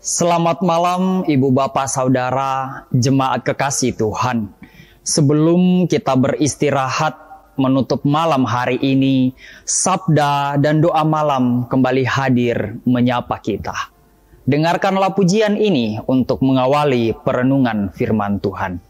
Selamat malam Ibu Bapak Saudara, jemaat kekasih Tuhan. Sebelum kita beristirahat menutup malam hari ini, sabda dan doa malam kembali hadir menyapa kita. Dengarkanlah pujian ini untuk mengawali perenungan firman Tuhan.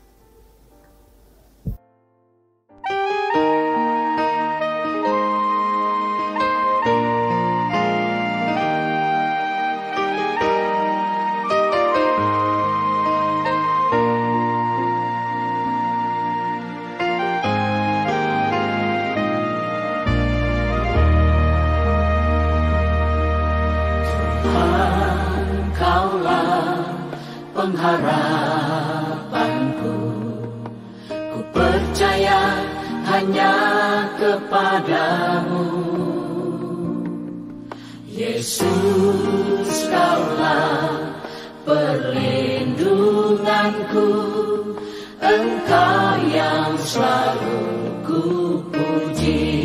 Pengharapanku, ku percaya hanya kepadamu. Yesus, Kaulah perlindunganku, Engkau yang selalu ku puji.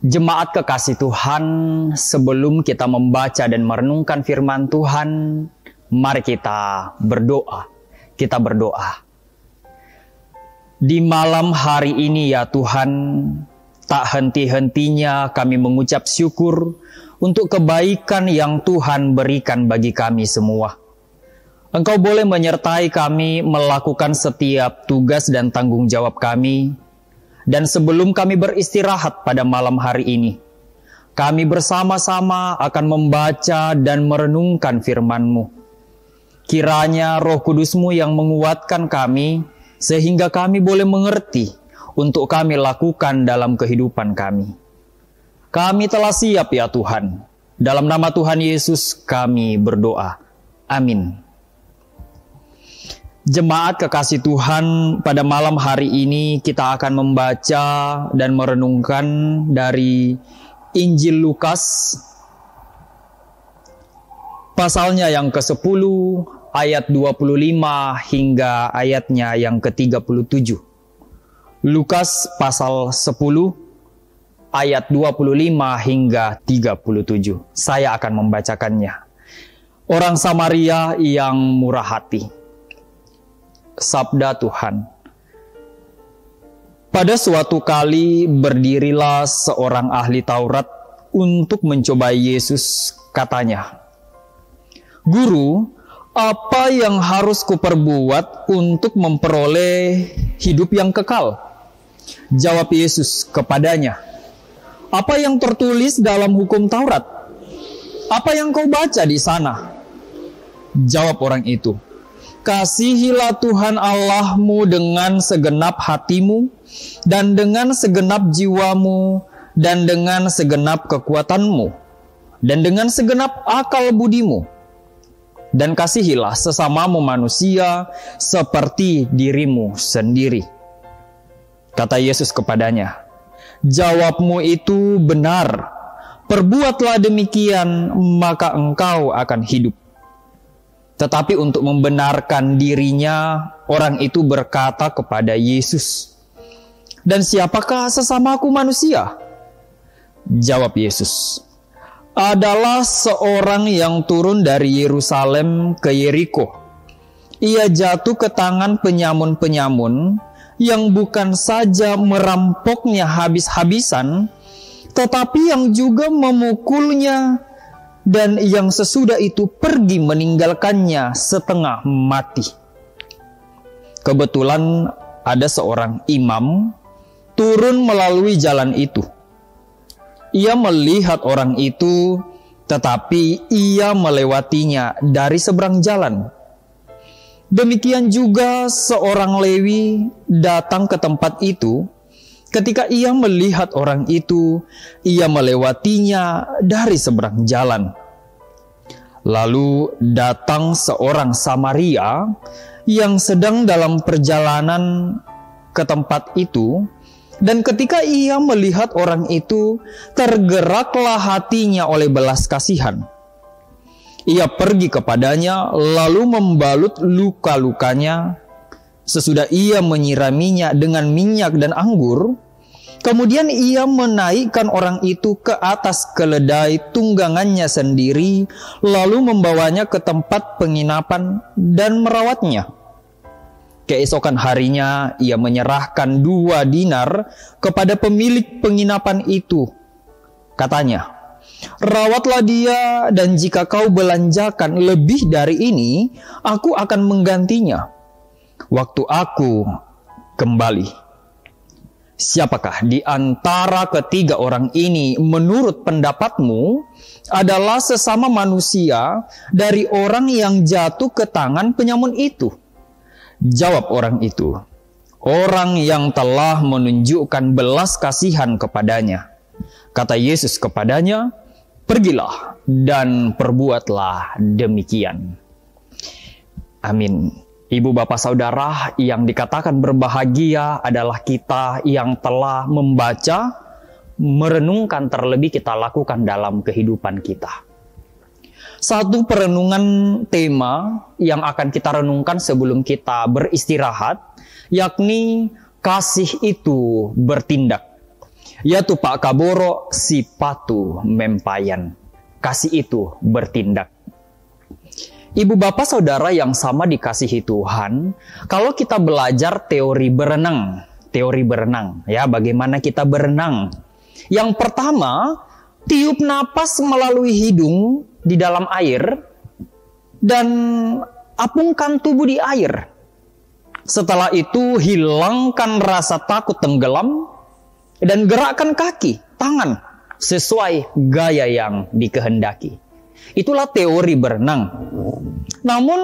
Jemaat kekasih Tuhan, sebelum kita membaca dan merenungkan firman Tuhan, mari kita berdoa. Kita berdoa. Di malam hari ini ya Tuhan, tak henti-hentinya kami mengucap syukur untuk kebaikan yang Tuhan berikan bagi kami semua. Engkau boleh menyertai kami melakukan setiap tugas dan tanggung jawab kami. Dan sebelum kami beristirahat pada malam hari ini, kami bersama-sama akan membaca dan merenungkan firman-Mu. Kiranya Roh Kudus-Mu yang menguatkan kami, sehingga kami boleh mengerti untuk kami lakukan dalam kehidupan kami. Kami telah siap ya Tuhan. Dalam nama Tuhan Yesus kami berdoa. Amin. Jemaat kekasih Tuhan, pada malam hari ini kita akan membaca dan merenungkan dari Injil Lukas, pasalnya yang ke-10, ayat 25 hingga ayatnya yang ke-37. Lukas pasal 10, ayat 25 hingga 37. Saya akan membacakannya. Orang Samaria yang murah hati. Sabda Tuhan. Pada suatu kali berdirilah seorang ahli Taurat untuk mencobai Yesus, katanya, "Guru, apa yang harus kuperbuat untuk memperoleh hidup yang kekal?" Jawab Yesus kepadanya, "Apa yang tertulis dalam hukum Taurat? Apa yang kau baca di sana?" Jawab orang itu, "Kasihilah Tuhan Allahmu dengan segenap hatimu, dan dengan segenap jiwamu, dan dengan segenap kekuatanmu, dan dengan segenap akal budimu. Dan kasihilah sesamamu manusia seperti dirimu sendiri." Kata Yesus kepadanya, "Jawabmu itu benar. Perbuatlah demikian, maka engkau akan hidup. Tetapi untuk membenarkan dirinya, orang itu berkata kepada Yesus, "Dan siapakah sesamaku manusia?" Jawab Yesus, "Adalah seorang yang turun dari Yerusalem ke Yeriko. Ia jatuh ke tangan penyamun-penyamun yang bukan saja merampoknya habis-habisan, tetapi yang juga memukulnya, dan yang sesudah itu pergi meninggalkannya setengah mati." Kebetulan ada seorang imam turun melalui jalan itu. Ia melihat orang itu, tetapi ia melewatinya dari seberang jalan. Demikian juga seorang Lewi datang ke tempat itu. Ketika ia melihat orang itu, ia melewatinya dari seberang jalan. Lalu datang seorang Samaria yang sedang dalam perjalanan ke tempat itu, dan ketika ia melihat orang itu, tergeraklah hatinya oleh belas kasihan. Ia pergi kepadanya, lalu membalut luka-lukanya. Sesudah ia menyiraminya dengan minyak dan anggur, kemudian ia menaikkan orang itu ke atas keledai tunggangannya sendiri, lalu membawanya ke tempat penginapan dan merawatnya. Keesokan harinya ia menyerahkan 2 dinar kepada pemilik penginapan itu. Katanya, "Rawatlah dia, dan jika kau belanjakan lebih dari ini, aku akan menggantinya waktu aku kembali." Siapakah di antara ketiga orang ini menurut pendapatmu adalah sesama manusia dari orang yang jatuh ke tangan penyamun itu? Jawab orang itu, "Orang yang telah menunjukkan belas kasihan kepadanya." Kata Yesus kepadanya, "Pergilah dan perbuatlah demikian." Amin. Ibu, bapak, saudara, yang dikatakan berbahagia adalah kita yang telah membaca, merenungkan, terlebih kita lakukan dalam kehidupan kita. Satu perenungan tema yang akan kita renungkan sebelum kita beristirahat, yakni kasih itu bertindak. Yaitu Pak Kaboro Sipatu Mempayan. Kasih itu bertindak. Ibu, bapak, saudara yang sama dikasihi Tuhan, kalau kita belajar teori berenang, ya, bagaimana kita berenang. Yang pertama, tiup napas melalui hidung di dalam air dan apungkan tubuh di air. Setelah itu hilangkan rasa takut tenggelam dan gerakkan kaki, tangan sesuai gaya yang dikehendaki. Itulah teori berenang. Namun,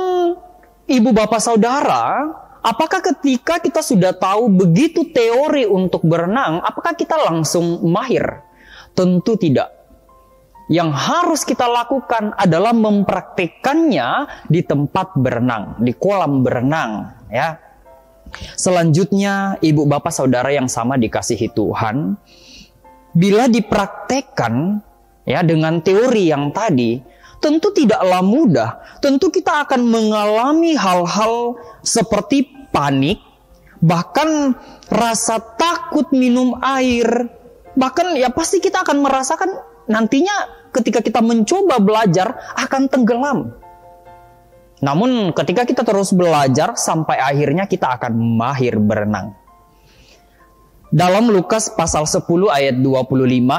ibu, bapak, saudara, apakah ketika kita sudah tahu begitu teori untuk berenang, apakah kita langsung mahir? Tentu tidak. Yang harus kita lakukan adalah mempraktikkannya di tempat berenang, di kolam berenang, ya. Selanjutnya, ibu, bapak, saudara yang sama dikasihi Tuhan, bila dipraktekkan ya dengan teori yang tadi, tentu tidaklah mudah. Tentu kita akan mengalami hal-hal seperti panik, bahkan rasa takut minum air, bahkan ya pasti kita akan merasakan nantinya ketika kita mencoba belajar akan tenggelam. Namun ketika kita terus belajar sampai akhirnya kita akan mahir berenang. Dalam Lukas pasal 10 ayat 25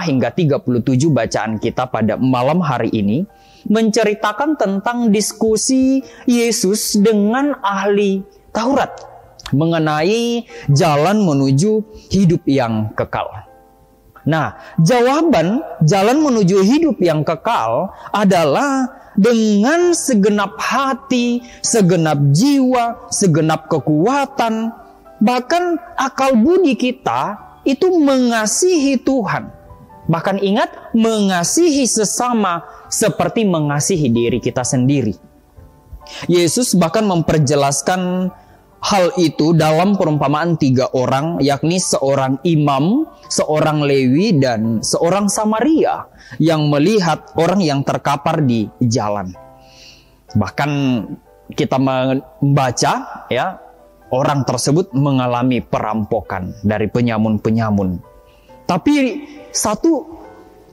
hingga 37 bacaan kita pada malam hari ini menceritakan tentang diskusi Yesus dengan ahli Taurat mengenai jalan menuju hidup yang kekal. Nah, jawaban jalan menuju hidup yang kekal adalah dengan segenap hati, segenap jiwa, segenap kekuatan, bahkan akal budi kita itu mengasihi Tuhan. Bahkan ingat, mengasihi sesama seperti mengasihi diri kita sendiri. Yesus bahkan memperjelaskan hal itu dalam perumpamaan 3 orang, yakni seorang imam, seorang Lewi, dan seorang Samaria yang melihat orang yang terkapar di jalan. Bahkan kita membaca ya, orang tersebut mengalami perampokan dari penyamun-penyamun. Tapi satu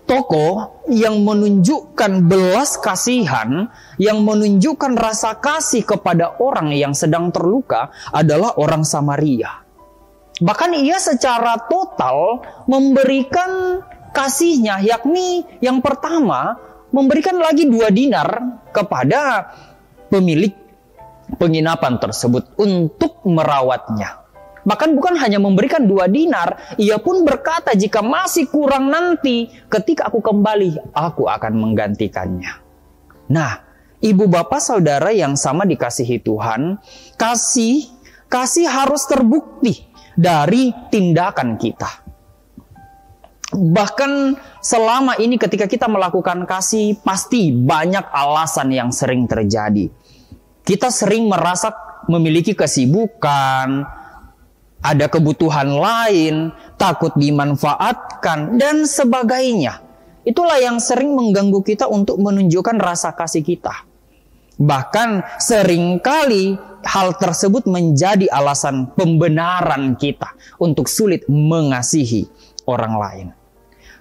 tokoh yang menunjukkan belas kasihan, yang menunjukkan rasa kasih kepada orang yang sedang terluka adalah orang Samaria. Bahkan ia secara total memberikan kasihnya, yakni yang pertama memberikan lagi 2 dinar kepada pemilik penginapan tersebut untuk merawatnya. Bahkan bukan hanya memberikan 2 dinar, ia pun berkata, jika masih kurang nanti, ketika aku kembali, aku akan menggantikannya. Nah, ibu bapak saudara yang sama dikasihi Tuhan, kasih harus terbukti dari tindakan kita. Bahkan selama ini ketika kita melakukan kasih, pasti banyak alasan yang sering terjadi. Kita sering merasa memiliki kesibukan, ada kebutuhan lain, takut dimanfaatkan, dan sebagainya. Itulah yang sering mengganggu kita untuk menunjukkan rasa kasih kita. Bahkan seringkali hal tersebut menjadi alasan pembenaran kita untuk sulit mengasihi orang lain.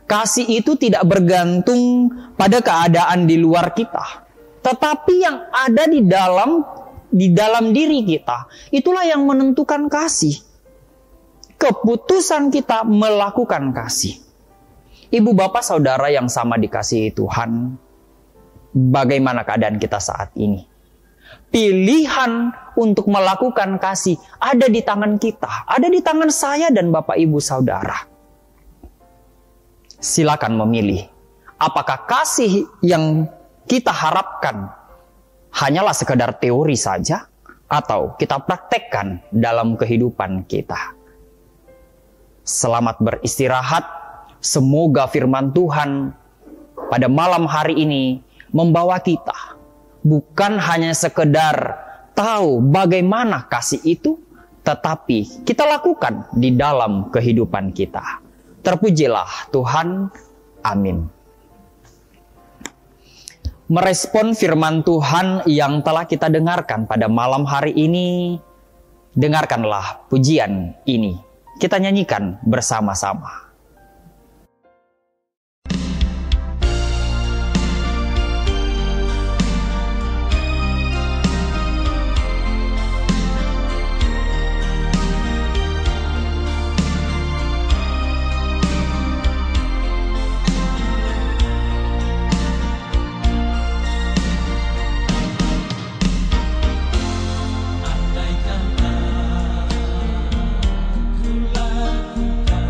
Kasih itu tidak bergantung pada keadaan di luar kita, tetapi yang ada di dalam diri kita. Itulah yang menentukan kasih. Keputusan kita melakukan kasih. Ibu bapak saudara yang sama dikasihi Tuhan, bagaimana keadaan kita saat ini? Pilihan untuk melakukan kasih ada di tangan kita, ada di tangan saya dan bapak ibu saudara. Silakan memilih, apakah kasih yang kita harapkan hanyalah sekedar teori saja, atau kita praktekkan dalam kehidupan kita. Selamat beristirahat. Semoga firman Tuhan pada malam hari ini membawa kita bukan hanya sekedar tahu bagaimana kasih itu, tetapi kita lakukan di dalam kehidupan kita. Terpujilah Tuhan. Amin. Merespon firman Tuhan yang telah kita dengarkan pada malam hari ini, dengarkanlah pujian ini. Kita nyanyikan bersama-sama. Andaikan aku lakukan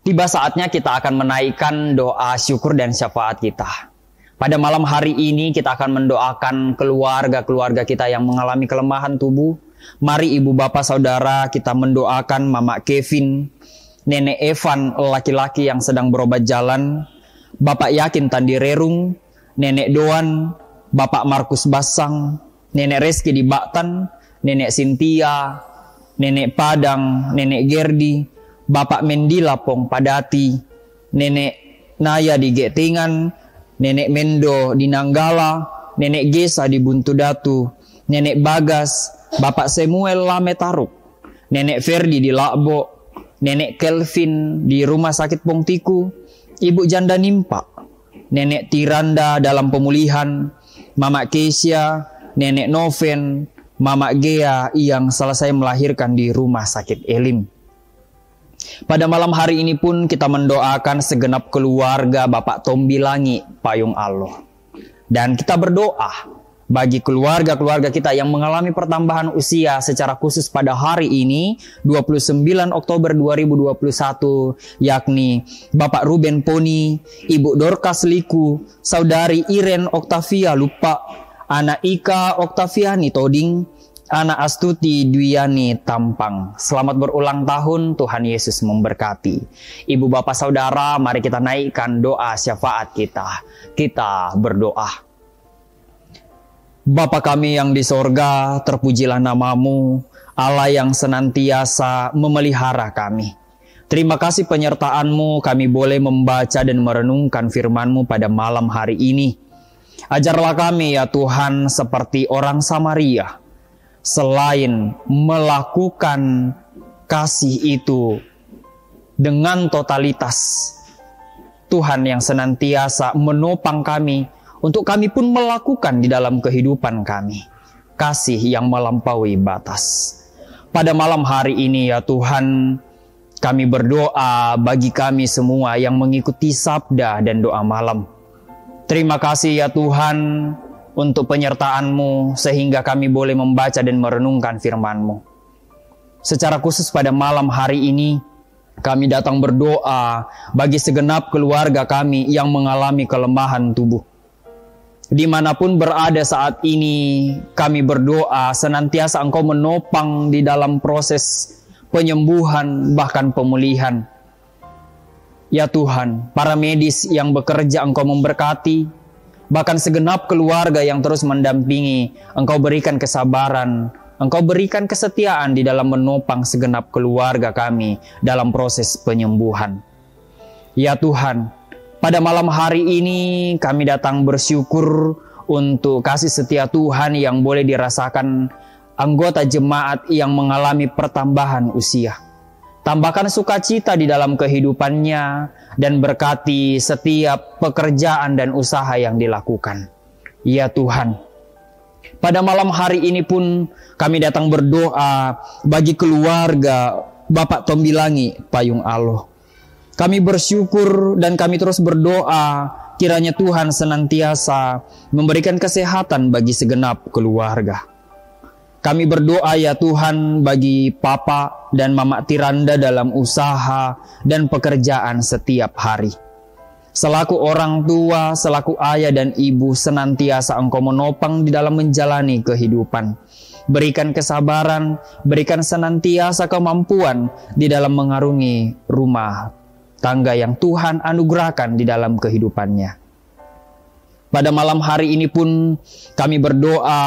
Tiba saatnya kita akan menaikkan doa syukur dan syafaat kita. Pada malam hari ini kita akan mendoakan keluarga-keluarga kita yang mengalami kelemahan tubuh. Mari ibu bapak saudara kita mendoakan Mama Kevin, Nenek Evan laki-laki yang sedang berobat jalan, Bapak Yakin Tandi Rerung, Nenek Doan, Bapak Markus Basang, Nenek Reski di Baktan, Nenek Sintia, Nenek Padang, Nenek Gerdi, Bapak Mendi Lapong Padati, Nenek Naya di Getingan, Nenek Mendo di Nanggala, Nenek Gesa di Buntu Datu, Nenek Bagas, Bapak Samuel Lametaruk, Nenek Ferdi di Lakbo, Nenek Kelvin di Rumah Sakit Pongtiku, Ibu Janda Nimpa, Nenek Tiranda dalam pemulihan, Mama Kesia, Nenek Noven, Mama Gea yang selesai melahirkan di Rumah Sakit Elim. Pada malam hari ini pun kita mendoakan segenap keluarga Bapak Tombi Langi, Payung Allah. Dan kita berdoa bagi keluarga-keluarga kita yang mengalami pertambahan usia secara khusus pada hari ini 29 Oktober 2021, yakni Bapak Ruben Poni, Ibu Dorcas Liku, Saudari Iren Oktavia Lupa, Anak Ika Oktaviani Toding, Anak Astuti Dwiani Tampang. Selamat berulang tahun, Tuhan Yesus memberkati. Ibu bapak saudara, mari kita naikkan doa syafaat kita. Kita berdoa. Bapa kami yang di sorga, terpujilah namamu, Allah yang senantiasa memelihara kami. Terima kasih penyertaan-Mu, kami boleh membaca dan merenungkan firman-Mu pada malam hari ini. Ajarlah kami ya Tuhan seperti orang Samaria, selain melakukan kasih itu dengan totalitas, Tuhan yang senantiasa menopang kami, untuk kami pun melakukan di dalam kehidupan kami kasih yang melampaui batas. Pada malam hari ini ya Tuhan, kami berdoa bagi kami semua yang mengikuti sabda dan doa malam. Terima kasih ya Tuhan untuk penyertaan-Mu sehingga kami boleh membaca dan merenungkan firman-Mu. Secara khusus pada malam hari ini, kami datang berdoa bagi segenap keluarga kami yang mengalami kelemahan tubuh. Dimanapun berada saat ini, kami berdoa senantiasa Engkau menopang di dalam proses penyembuhan bahkan pemulihan. Ya Tuhan, para medis yang bekerja Engkau memberkati, bahkan segenap keluarga yang terus mendampingi, Engkau berikan kesabaran, Engkau berikan kesetiaan di dalam menopang segenap keluarga kami dalam proses penyembuhan. Ya Tuhan, pada malam hari ini kami datang bersyukur untuk kasih setia Tuhan yang boleh dirasakan anggota jemaat yang mengalami pertambahan usia. Tambahkan sukacita di dalam kehidupannya dan berkati setiap pekerjaan dan usaha yang dilakukan. Ya Tuhan, pada malam hari ini pun kami datang berdoa bagi keluarga Bapak Tombi Langi, Payung Allah. Kami bersyukur dan kami terus berdoa kiranya Tuhan senantiasa memberikan kesehatan bagi segenap keluarga. Kami berdoa ya Tuhan bagi Papa dan Mama Tiranda dalam usaha dan pekerjaan setiap hari. Selaku orang tua, selaku ayah dan ibu, senantiasa Engkau menopang di dalam menjalani kehidupan. Berikan kesabaran, berikan senantiasa kemampuan di dalam mengarungi rumah tangga yang Tuhan anugerahkan di dalam kehidupannya. Pada malam hari ini pun kami berdoa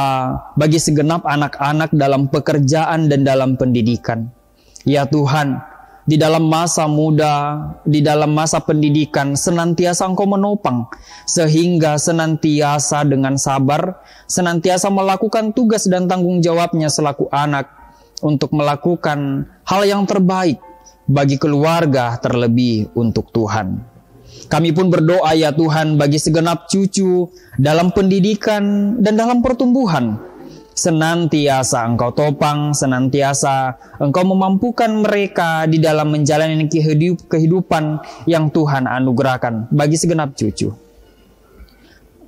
bagi segenap anak-anak dalam pekerjaan dan dalam pendidikan. Ya Tuhan, di dalam masa muda, di dalam masa pendidikan, senantiasa Engkau menopang, sehingga senantiasa dengan sabar, senantiasa melakukan tugas dan tanggung jawabnya selaku anak, untuk melakukan hal yang terbaik bagi keluarga, terlebih untuk Tuhan. Kami pun berdoa ya Tuhan bagi segenap cucu dalam pendidikan dan dalam pertumbuhan. Senantiasa Engkau topang, senantiasa Engkau memampukan mereka di dalam menjalani kehidupan yang Tuhan anugerahkan bagi segenap cucu.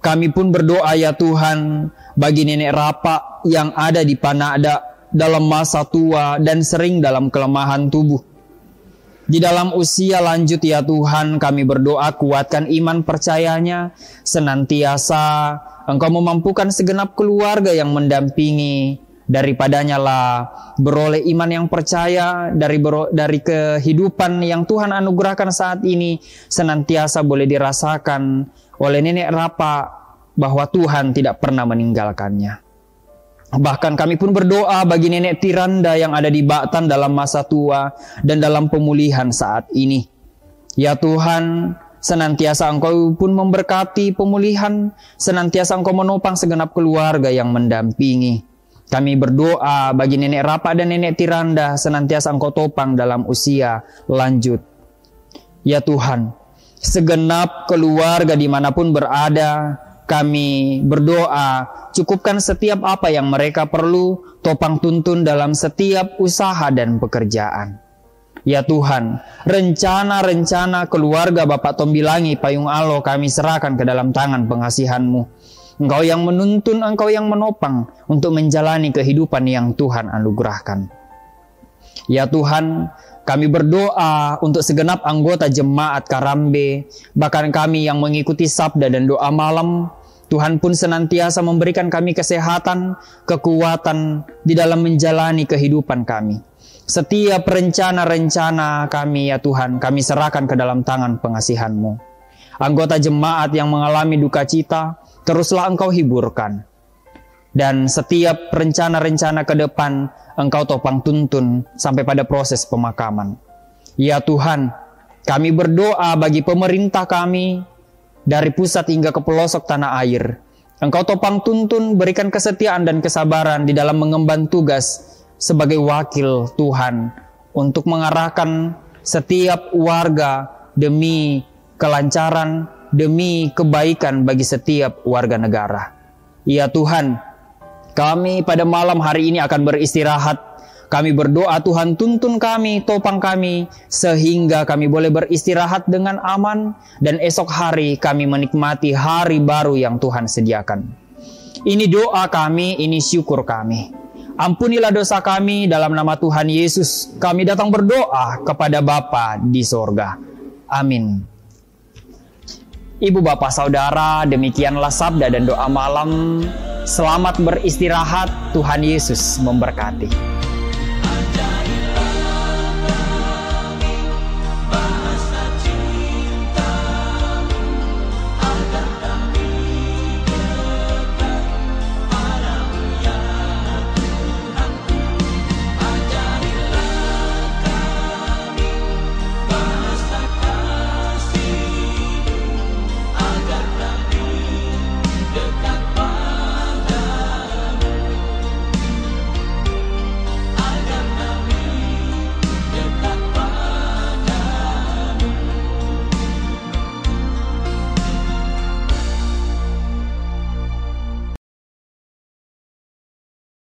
Kami pun berdoa ya Tuhan bagi nenek Rapa yang ada di Panada dalam masa tua dan sering dalam kelemahan tubuh. Di dalam usia lanjut ya Tuhan, kami berdoa kuatkan iman percayanya, senantiasa Engkau memampukan segenap keluarga yang mendampingi, daripadanya lah beroleh iman yang percaya, dari kehidupan yang Tuhan anugerahkan saat ini, senantiasa boleh dirasakan oleh nenek Rapa bahwa Tuhan tidak pernah meninggalkannya. Bahkan kami pun berdoa bagi nenek Tiranda yang ada di Batan dalam masa tua dan dalam pemulihan saat ini. Ya Tuhan, senantiasa Engkau pun memberkati pemulihan, senantiasa Engkau menopang segenap keluarga yang mendampingi. Kami berdoa bagi nenek Rapa dan nenek Tiranda, senantiasa Engkau topang dalam usia lanjut. Ya Tuhan, segenap keluarga dimanapun berada, kami berdoa, cukupkan setiap apa yang mereka perlu, topang tuntun dalam setiap usaha dan pekerjaan. Ya Tuhan, rencana-rencana keluarga Bapak Tombilangi Payung Alo kami serahkan ke dalam tangan pengasihan-Mu. Engkau yang menuntun, Engkau yang menopang untuk menjalani kehidupan yang Tuhan anugerahkan. Ya Tuhan, kami berdoa untuk segenap anggota jemaat Karambe, bahkan kami yang mengikuti sabda dan doa malam. Tuhan pun senantiasa memberikan kami kesehatan, kekuatan di dalam menjalani kehidupan kami. Setiap rencana-rencana kami ya Tuhan, kami serahkan ke dalam tangan pengasihan-Mu. Anggota jemaat yang mengalami duka cita, teruslah Engkau hiburkan. Dan setiap rencana-rencana ke depan, Engkau topang tuntun sampai pada proses pemakaman. Ya Tuhan, kami berdoa bagi pemerintah kami, dari pusat hingga ke pelosok tanah air. Engkau topang tuntun, berikan kesetiaan dan kesabaran di dalam mengemban tugas sebagai wakil Tuhan untuk mengarahkan setiap warga demi kelancaran, demi kebaikan bagi setiap warga negara. Ya Tuhan, kami pada malam hari ini akan beristirahat. Kami berdoa Tuhan tuntun kami, topang kami, sehingga kami boleh beristirahat dengan aman, dan esok hari kami menikmati hari baru yang Tuhan sediakan. Ini doa kami, ini syukur kami. Ampunilah dosa kami dalam nama Tuhan Yesus. Kami datang berdoa kepada Bapa di sorga. Amin. Ibu bapak saudara, demikianlah sabda dan doa malam. Selamat beristirahat, Tuhan Yesus memberkati.